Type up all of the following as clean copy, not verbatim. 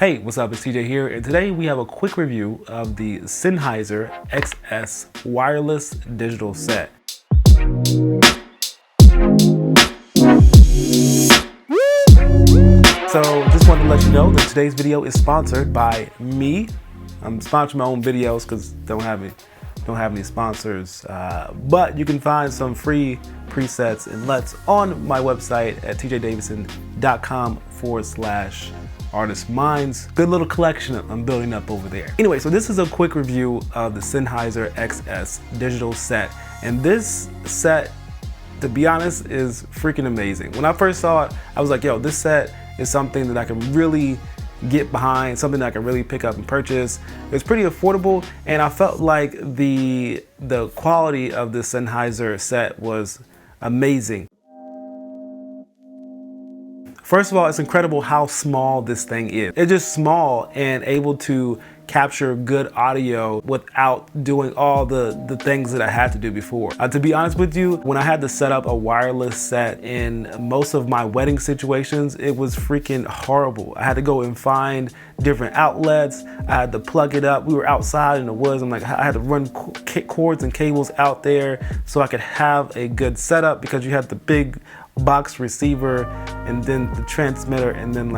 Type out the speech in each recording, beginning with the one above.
Hey, what's up? It's TJ here, and today we have a quick review of the Sennheiser XS wireless digital set. So just wanted to let you know that today's video is sponsored by me. I'm sponsoring my own videos because don't have any sponsors, but you can find some free presets and LUTs on my website at tjdavidson.com/artist minds. Good little collection I'm building up over there. Anyway, so this is a quick review of the Sennheiser XS digital set, and this set, to be honest, is freaking amazing. When I first saw it, I was like, yo, this set is something that I can really get behind, something that I can really pick up and purchase. It was pretty affordable, and I felt like the quality of the Sennheiser set was amazing. First of all, it's incredible how small this thing is. It's just small and able to capture good audio without doing all the things that I had to do before. To be honest with you, when I had to set up a wireless set in most of my wedding situations, it was freaking horrible. I had to go and find different outlets. I had to plug it up. We were outside in the woods. I had to run cords and cables out there so I could have a good setup, because you had the big box receiver and then the transmitter, and then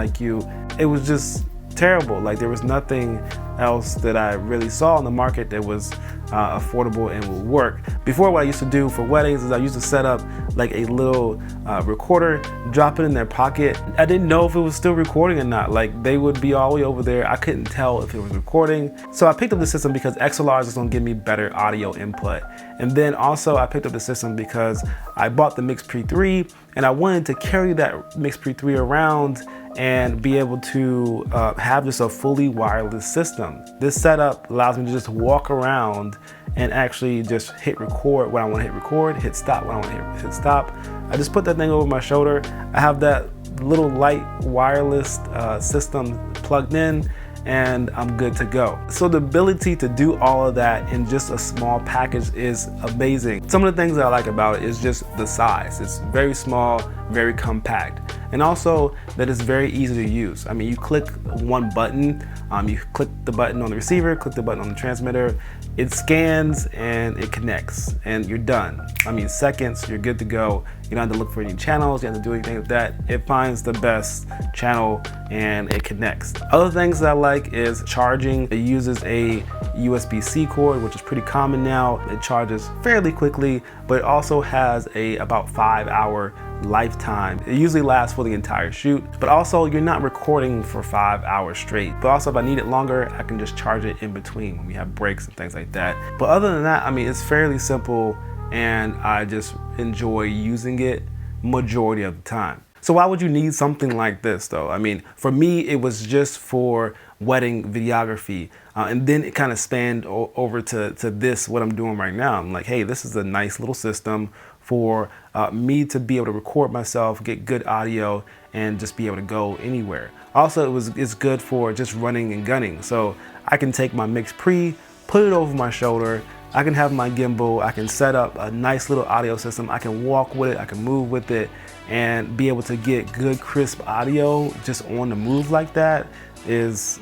it was just terrible. Like, there was nothing else that I really saw in the market that was affordable and would work. Before, what I used to do for weddings is I used to set up like a little recorder, drop it in their pocket. I didn't know if it was still recording or not. Like, they would be all the way over there. I couldn't tell if it was recording. So I picked up the system because XLR is gonna give me better audio input. And then also I picked up the system because I bought the MixPre 3 and I wanted to carry that MixPre 3 around and be able to have just a fully wireless system. This setup allows me to just walk around and actually just hit record when I want to hit record, hit stop when I want to hit stop. I just put that thing over my shoulder. I have that little light wireless system plugged in, and I'm good to go. So the ability to do all of that in just a small package is amazing. Some of the things that I like about it is just the size. It's very small, very compact. And also that it's very easy to use. I mean, you click one button, you click the button on the receiver, click the button on the transmitter, it scans and it connects, and you're done. I mean, seconds, you're good to go. You don't have to look for any channels, you don't have to do anything with that. It finds the best channel and it connects. Other things that I like is charging. It uses a USB-C cord, which is pretty common now. It charges fairly quickly, but it also has a about 5-hour lifetime. It usually lasts for the entire shoot, but also you're not recording for 5 hours straight. But also, if I need it longer, I can just charge it in between when we have breaks and things like that. But other than that, I mean, it's fairly simple, and I just enjoy using it majority of the time. So why would you need something like this though? I mean, for me, it was just for wedding videography. And then it kind of spanned over to this, what I'm doing right now. I'm like, hey, this is a nice little system for me to be able to record myself, get good audio, and just be able to go anywhere. Also, it's good for just running and gunning. So I can take my MixPre, put it over my shoulder, I can have my gimbal, I can set up a nice little audio system, I can walk with it, I can move with it, and be able to get good crisp audio just on the move like that is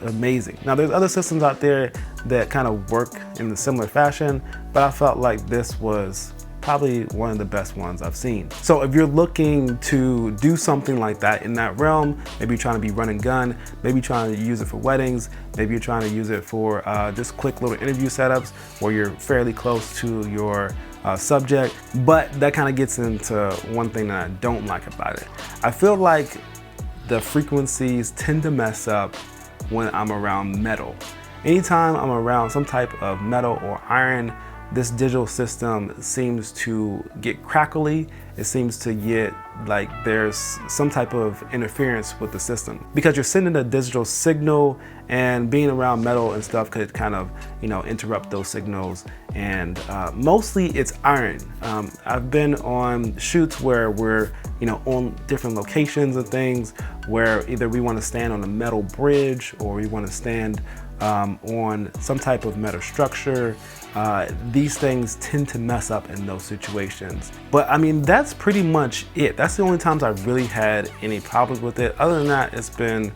amazing. Now, there's other systems out there that kind of work in a similar fashion, but I felt like this was probably one of the best ones I've seen. So if you're looking to do something like that in that realm, maybe you're trying to be run and gun, maybe you're trying to use it for weddings, maybe you're trying to use it for just quick little interview setups where you're fairly close to your subject. But that kind of gets into one thing that I don't like about it. I feel like the frequencies tend to mess up when I'm around metal. Anytime I'm around some type of metal or iron, this digital system seems to get crackly. It seems to get like there's some type of interference with the system, because you're sending a digital signal, and being around metal and stuff could kind of interrupt those signals. And mostly it's iron. I've been on shoots where we're on different locations and things, where either we want to stand on a metal bridge or we want to stand on some type of metal structure. These things tend to mess up in those situations. But I mean, that's pretty much it. That's the only times I've really had any problems with it. Other than that, it's been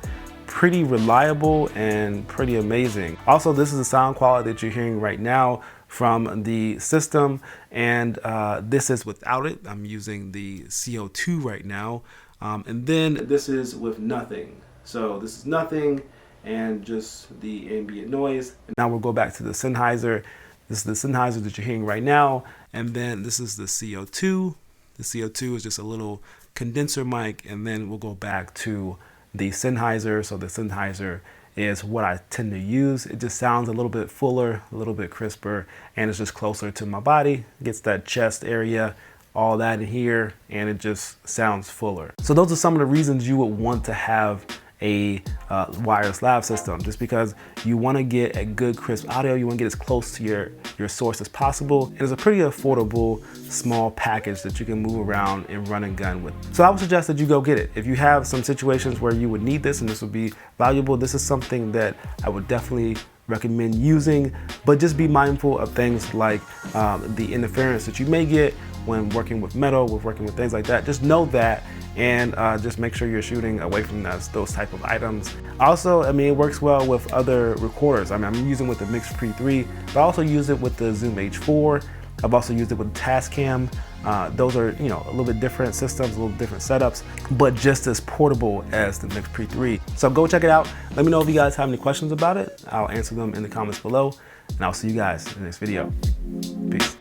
pretty reliable and pretty amazing. Also, this is the sound quality that you're hearing right now from the system, and this is without it. I'm using the CO2 right now, and then this is with nothing. So this is nothing and just the ambient noise. And now we'll go back to the Sennheiser. This is the Sennheiser that you're hearing right now, and then this is the CO2. The CO2 is just a little condenser mic, and then we'll go back to the Sennheiser. So the Sennheiser is what I tend to use. It just sounds a little bit fuller, a little bit crisper, and it's just closer to my body. Gets that chest area, all that in here, and it just sounds fuller. So those are some of the reasons you would want to have a wireless lav system, just because you want to get a good crisp audio. You want to get as close to your source as possible. And it's a pretty affordable small package that you can move around and run and gun with. So I would suggest that you go get it. If you have some situations where you would need this and this would be valuable, this is something that I would definitely recommend using, but just be mindful of things like the interference that you may get when working with metal, working with things like that. Just know that, and just make sure you're shooting away from those type of items. Also, I mean, it works well with other recorders. I mean, I'm using with the Mix Pre 3, but I also use it with the Zoom H4. I've also used it with Tascam. Those are, you know, a little bit different systems, a little different setups, but just as portable as the Mix Pre 3. So go check it out. Let me know if you guys have any questions about it. I'll answer them in the comments below, and I'll see you guys in the next video. Peace.